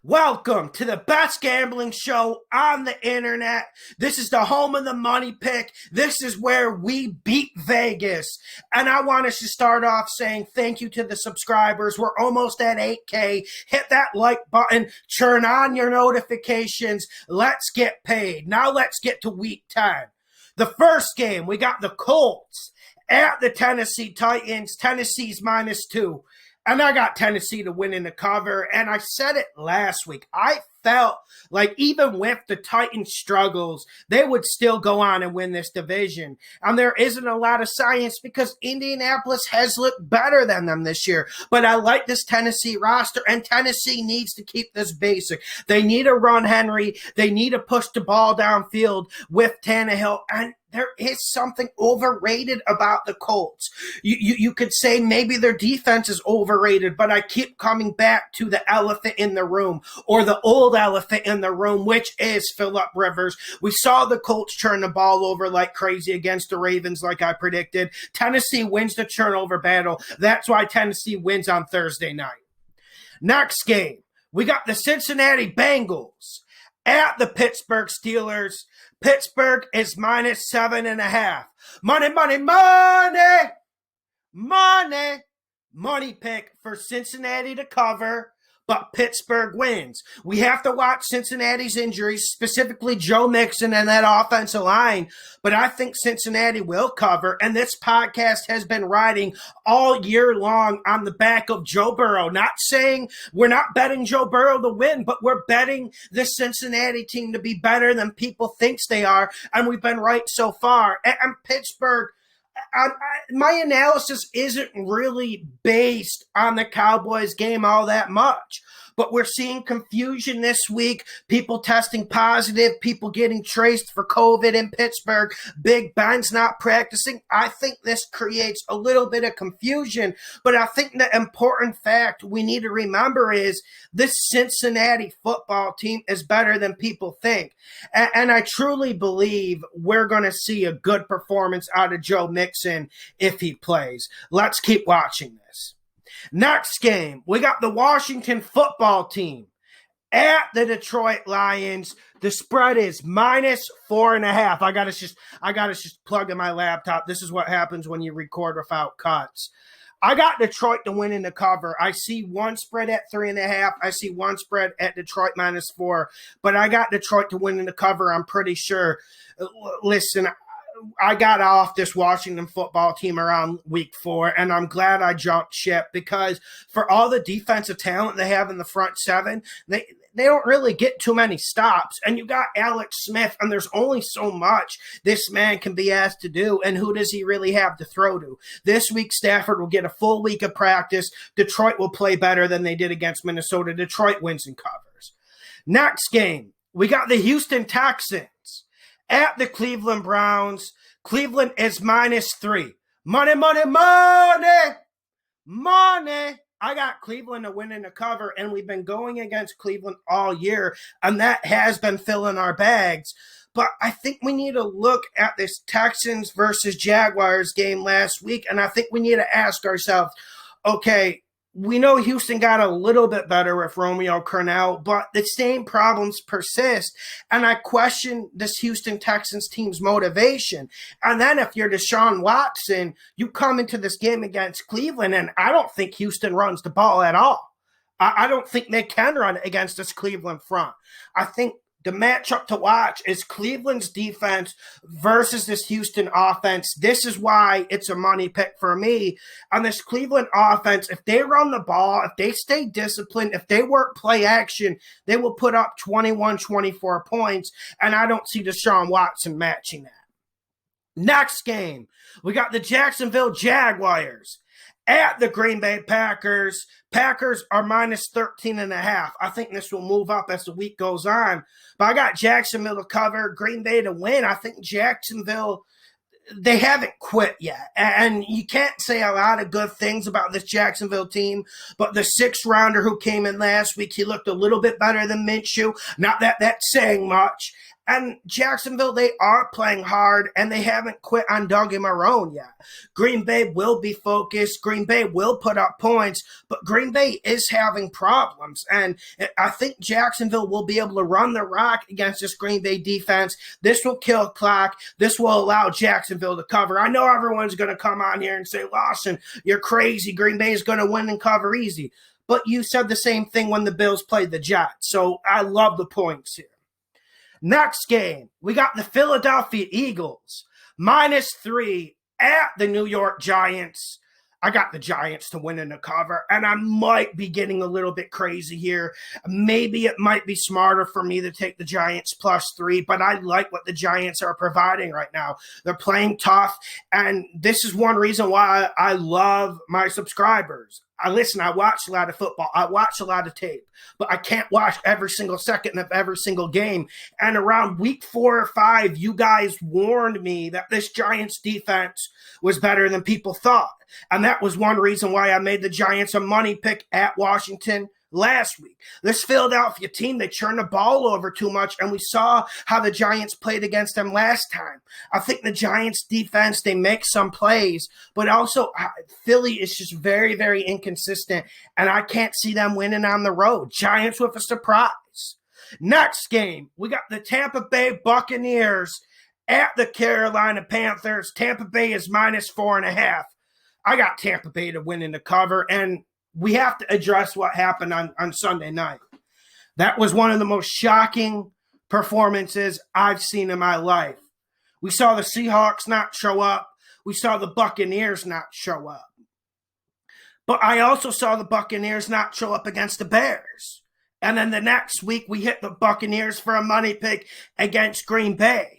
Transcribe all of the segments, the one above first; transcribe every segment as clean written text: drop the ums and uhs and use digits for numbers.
Welcome to the best gambling show on the internet. This is the home of the money pick. This is where we beat Vegas. And I want us to start off saying thank you to the subscribers. We're almost at 8K. Hit that like button. Turn on your notifications. Let's get paid. Now let's get to week 10. The first game, we got the Colts at the Tennessee Titans. Tennessee's -2. And I got Tennessee to win in the cover. And I said it last week. I felt like even with the Titans' struggles, they would still go on and win this division. And there isn't a lot of science because Indianapolis has looked better than them this year. But I like this Tennessee roster, and Tennessee needs to keep this basic. They need to run Henry. They need to push the ball downfield with Tannehill. And there is something overrated about the Colts. You could say maybe their defense is overrated, but I keep coming back to the elephant in the room, or the old elephant in the room, which is Phillip Rivers. We saw the Colts turn the ball over like crazy against the Ravens, like I predicted. Tennessee wins the turnover battle. That's why Tennessee wins on Thursday night. Next game, we got the Cincinnati Bengals at the Pittsburgh Steelers. Pittsburgh is -7.5. Money, money, money, money, money pick for Cincinnati to cover, but Pittsburgh wins. We have to watch Cincinnati's injuries, specifically Joe Mixon and that offensive line, but I think Cincinnati will cover, and this podcast has been riding all year long on the back of Joe Burrow. Not saying we're not betting Joe Burrow to win, but we're betting the Cincinnati team to be better than people think they are, and we've been right so far. And Pittsburgh, my analysis isn't really based on the Cowboys game all that much, but we're seeing confusion this week, people testing positive, people getting traced for COVID in Pittsburgh, Big Ben's not practicing. I think this creates a little bit of confusion, but I think the important fact we need to remember is this Cincinnati football team is better than people think, and I truly believe we're going to see a good performance out of Joe Mixon if he plays. Let's keep watching this. Next game, we got the Washington football team at the Detroit Lions. The spread is -4.5. I got to just plug in my laptop. This is what happens when you record without cuts. I got Detroit to win in the cover. I see one spread at 3.5. I see one spread at Detroit -4. But I got Detroit to win in the cover, I'm pretty sure. Listen, I got off this Washington football team around week 4, and I'm glad I jumped ship because for all the defensive talent they have in the front seven, they don't really get too many stops. And you got Alex Smith, and there's only so much this man can be asked to do, and who does he really have to throw to? This week, Stafford will get a full week of practice. Detroit will play better than they did against Minnesota. Detroit wins and covers. Next game, we got the Houston Texans at the Cleveland Browns. Cleveland is -3. Money, money, money, money. I got Cleveland to win in the cover, and we've been going against Cleveland all year, and that has been filling our bags. But I think we need to look at this Texans versus Jaguars game last week, and I think we need to ask ourselves, okay, we know Houston got a little bit better with Romeo Crennel, but the same problems persist, and I question this Houston Texans team's motivation. And then if you're Deshaun Watson, you come into this game against Cleveland, and I don't think Houston runs the ball at all. I don't think they can run it against this Cleveland front. I think the matchup to watch is Cleveland's defense versus this Houston offense. This is why it's a money pick for me. On this Cleveland offense, if they run the ball, if they stay disciplined, if they work play action, they will put up 21, 24 points, and I don't see Deshaun Watson matching that. Next game, we got the Jacksonville Jaguars at the Green Bay Packers. Packers are -13.5. I think this will move up as the week goes on. But I got Jacksonville to cover, Green Bay to win. I think Jacksonville, they haven't quit yet. And you can't say a lot of good things about this Jacksonville team. But the 6th-rounder who came in last week, he looked a little bit better than Minshew. Not that that's saying much. And Jacksonville, they are playing hard, and they haven't quit on Doug Marrone yet. Green Bay will be focused. Green Bay will put up points, but Green Bay is having problems. And I think Jacksonville will be able to run the rock against this Green Bay defense. This will kill clock. This will allow Jacksonville to cover. I know everyone's going to come on here and say, Lawson, you're crazy. Green Bay is going to win and cover easy. But you said the same thing when the Bills played the Jets. So I love the points here. Next game, we got the Philadelphia Eagles, -3 at the New York Giants. I got the Giants to win in the cover, and I might be getting a little bit crazy here. Maybe it might be smarter for me to take the Giants +3, but I like what the Giants are providing right now. They're playing tough, and this is one reason why I love my subscribers. I watch a lot of football. I watch a lot of tape, but I can't watch every single second of every single game. And around week 4 or 5, you guys warned me that this Giants defense was better than people thought. And that was one reason why I made the Giants a money pick at Washington last week. This Philadelphia team, they turned the ball over too much, and we saw how the Giants played against them last time. I think the Giants defense, they make some plays, but also Philly is just very, very inconsistent, and I can't see them winning on the road. Giants with a surprise. Next game, we got the Tampa Bay Buccaneers at the Carolina Panthers. Tampa Bay is -4.5. I got Tampa Bay to win in the cover, and we have to address what happened on Sunday night. That was one of the most shocking performances I've seen in my life. We saw the Seahawks not show up. We saw the Buccaneers not show up. But I also saw the Buccaneers not show up against the Bears. And then the next week, we hit the Buccaneers for a money pick against Green Bay.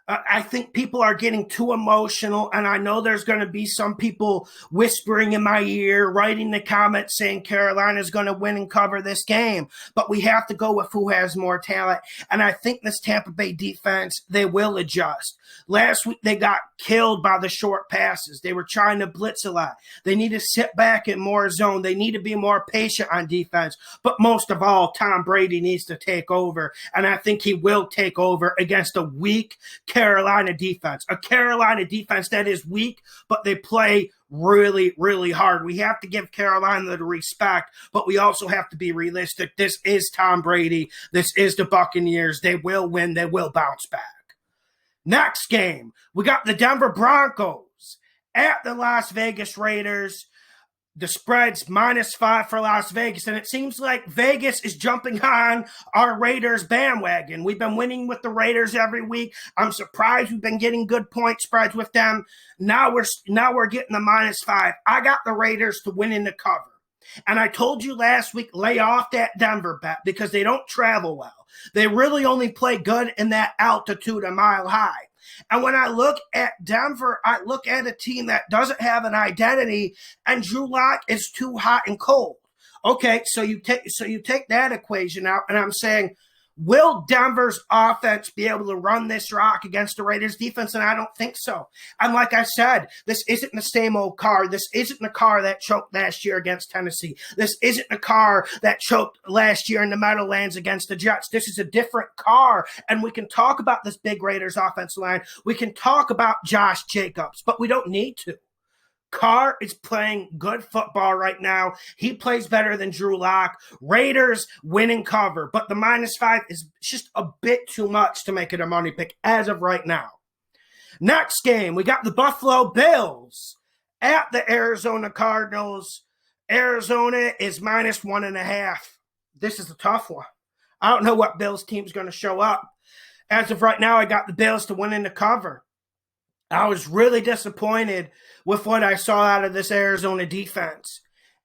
I think people are getting too emotional, and I know there's going to be some people whispering in my ear, writing the comments saying Carolina's going to win and cover this game. But we have to go with who has more talent, and I think this Tampa Bay defense, they will adjust. Last week, they got killed by the short passes. They were trying to blitz a lot. They need to sit back in more zone. They need to be more patient on defense. But most of all, Tom Brady needs to take over, and I think he will take over against a weak Carolina defense, a Carolina defense that is weak, but they play really, really hard. We have to give Carolina the respect, but we also have to be realistic. This is Tom Brady. This is the Buccaneers. They will win. They will bounce back. Next game, we got the Denver Broncos at the Las Vegas Raiders. The spread's -5 for Las Vegas, and it seems like Vegas is jumping on our Raiders bandwagon. We've been winning with the Raiders every week. I'm surprised we've been getting good point spreads with them. Now we're getting the -5. I got the Raiders to win in the cover. And I told you last week, lay off that Denver bet because they don't travel well. They really only play good in that altitude a mile high. And when I look at Denver, I look at a team that doesn't have an identity, and Drew Lock is too hot and cold. Okay, so you take that equation out, and I'm saying, will Denver's offense be able to run this rock against the Raiders defense? And I don't think so. And like I said, this isn't the same old car. This isn't the car that choked last year against Tennessee. This isn't the car that choked last year in the Meadowlands against the Jets. This is a different car. And we can talk about this big Raiders offensive line. We can talk about Josh Jacobs, but we don't need to. Carr is playing good football right now. He plays better than Drew Lock. Raiders win and cover, but the -5 is just a bit too much to make it a money pick as of right now. Next game, we got the Buffalo Bills at the Arizona Cardinals. Arizona is -1.5. This is a tough one. I don't know what Bills team's going to show up. As of right now, I got the Bills to win in the cover. I was really disappointed with what I saw out of this Arizona defense.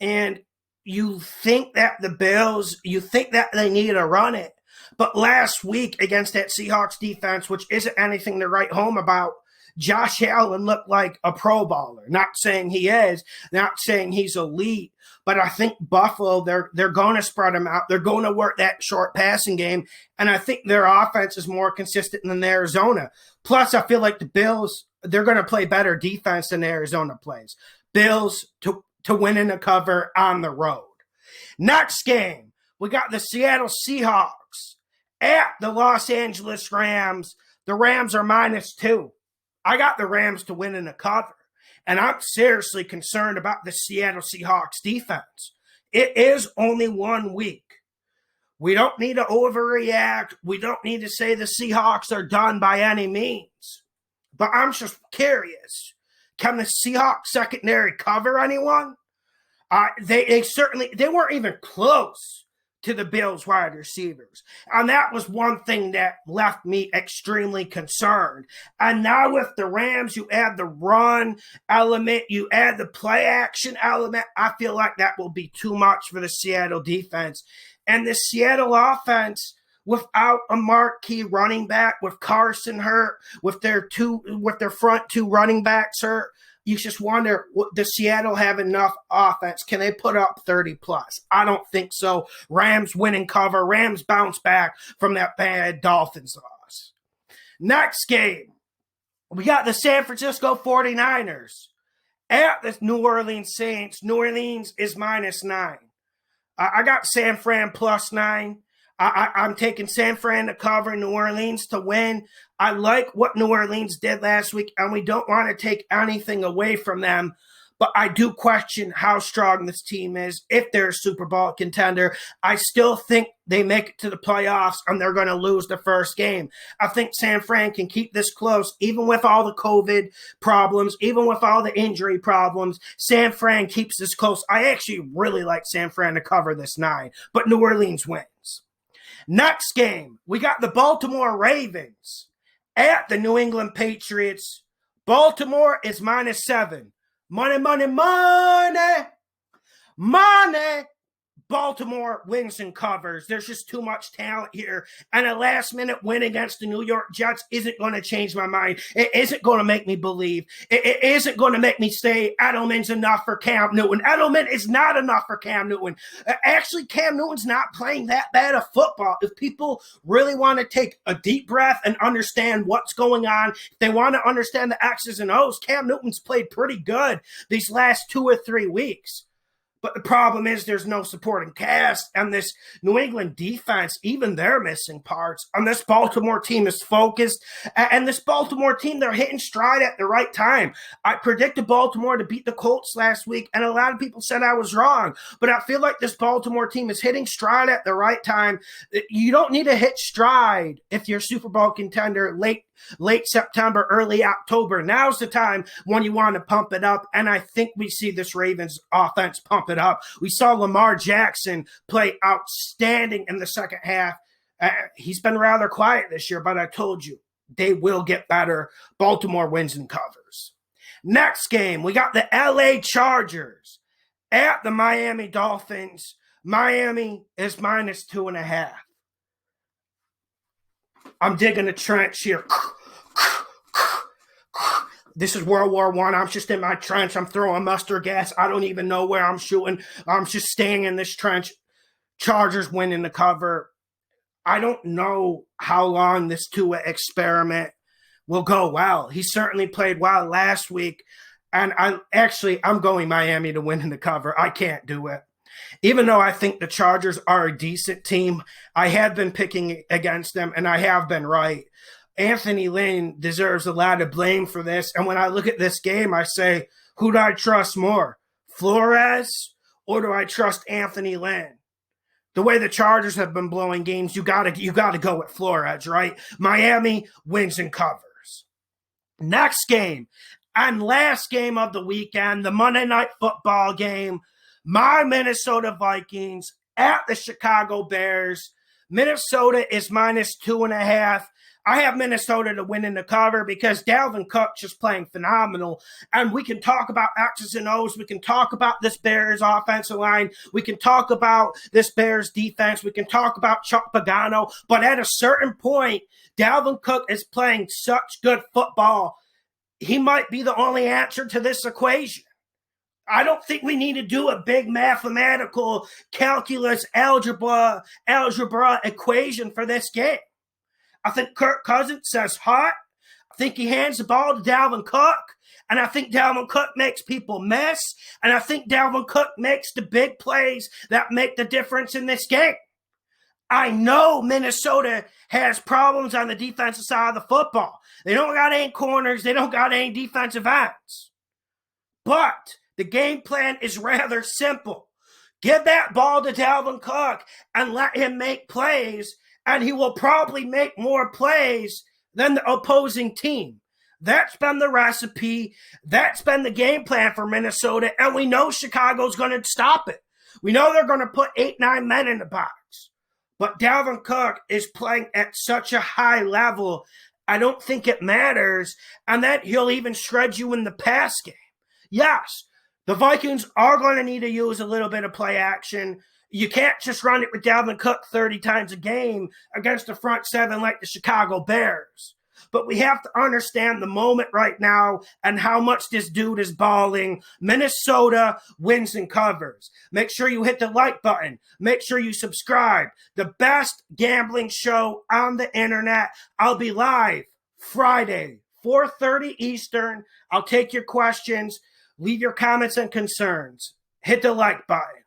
And you think that the Bills, you think that they need to run it. But last week against that Seahawks defense, which isn't anything to write home about, Josh Allen looked like a pro baller. Not saying he is, not saying he's elite, but I think Buffalo, they're going to spread him out. They're going to work that short passing game, and I think their offense is more consistent than Arizona. Plus, I feel like the Bills, they're going to play better defense than Arizona plays. Bills to win in the cover on the road. Next game, we got the Seattle Seahawks At the Los Angeles Rams, the Rams are -2. I got the Rams to win in a cover. And I'm seriously concerned about the Seattle Seahawks defense. It is only 1 week. We don't need to overreact. We don't need to say the Seahawks are done by any means. But I'm just curious. Can the Seahawks secondary cover anyone? They weren't even close to the Bills wide receivers. And that was one thing that left me extremely concerned. And now with the Rams, you add the run element, you add the play action element. I feel like that will be too much for the Seattle defense. And the Seattle offense, without a marquee running back, with Carson hurt, with their front two running backs hurt, you just wonder, does Seattle have enough offense? Can they put up 30 plus? I don't think so. Rams win and cover. Rams bounce back from that bad Dolphins loss. Next game, we got the San Francisco 49ers at the New Orleans Saints. New Orleans is -9. I got San Fran +9. I'm taking San Fran to cover, New Orleans to win. I like what New Orleans did last week, and we don't want to take anything away from them. But I do question how strong this team is. If they're a Super Bowl contender, I still think they make it to the playoffs and they're going to lose the first game. I think San Fran can keep this close, even with all the COVID problems, even with all the injury problems. San Fran keeps this close. I actually really like San Fran to cover this 9, but New Orleans wins. Next game, we got the Baltimore Ravens at the New England Patriots. Baltimore is -7. Money, money, money, money. Baltimore wins and covers. There's just too much talent here. And a last-minute win against the New York Jets isn't going to change my mind. It isn't going to make me believe. It isn't going to make me say Edelman's enough for Cam Newton. Edelman is not enough for Cam Newton. Actually, Cam Newton's not playing that bad of football. If people really want to take a deep breath and understand what's going on, if they want to understand the X's and O's, Cam Newton's played pretty good these last 2 or 3 weeks. But the problem is there's no supporting cast, and this New England defense, even they're missing parts. And this Baltimore team is focused, and this Baltimore team, they're hitting stride at the right time. I predicted Baltimore to beat the Colts last week, and a lot of people said I was wrong. But I feel like this Baltimore team is hitting stride at the right time. You don't need to hit stride if you're a Super Bowl contender late September, early October. Now's the time when you want to pump it up, and I think we see this Ravens offense pump it up. We saw Lamar Jackson play outstanding in the second half. He's been rather quiet this year, but I told you, they will get better. Baltimore wins and covers. Next game, we got the LA Chargers at the Miami Dolphins. Miami is -2.5. I'm digging a trench here. This is World War I. I'm just in my trench. I'm throwing mustard gas. I don't even know where I'm shooting. I'm just staying in this trench. Chargers winning the cover. I don't know how long this Tua experiment will go well. He certainly played well last week. And I'm going Miami to win in the cover. I can't do it. Even though I think the Chargers are a decent team, I have been picking against them, and I have been right. Anthony Lynn deserves a lot of blame for this. And when I look at this game, I say, who do I trust more, Flores, or do I trust Anthony Lynn? The way the Chargers have been blowing games, you gotta go with Flores, right? Miami wins and covers. Next game, and last game of the weekend, the Monday Night Football game, my Minnesota Vikings at the Chicago Bears. Minnesota is -2.5. I have Minnesota to win in the cover because Dalvin Cook just playing phenomenal. And we can talk about X's and O's. We can talk about this Bears offensive line. We can talk about this Bears defense. We can talk about Chuck Pagano. But at a certain point, Dalvin Cook is playing such good football. He might be the only answer to this equation. I don't think we need to do a big mathematical calculus algebra equation for this game. I think Kirk Cousins says hot. I think he hands the ball to Dalvin Cook. And I think Dalvin Cook makes people miss. And I think Dalvin Cook makes the big plays that make the difference in this game. I know Minnesota has problems on the defensive side of the football. They don't got any corners. They don't got any defensive ends. But the game plan is rather simple. Give that ball to Dalvin Cook and let him make plays, and he will probably make more plays than the opposing team. That's been the recipe. That's been the game plan for Minnesota, and we know Chicago's going to stop it. We know they're going to put 8-9 men in the box. But Dalvin Cook is playing at such a high level, I don't think it matters, and that he'll even shred you in the pass game. Yes, the Vikings are going to need to use a little bit of play action. You can't just run it with Dalvin Cook 30 times a game against the front seven like the Chicago Bears. But we have to understand the moment right now and how much this dude is balling. Minnesota wins and covers. Make sure you hit the like button. Make sure you subscribe. The best gambling show on the internet. I'll be live Friday, 4:30 Eastern. I'll take your questions. Leave your comments and concerns. Hit the like button.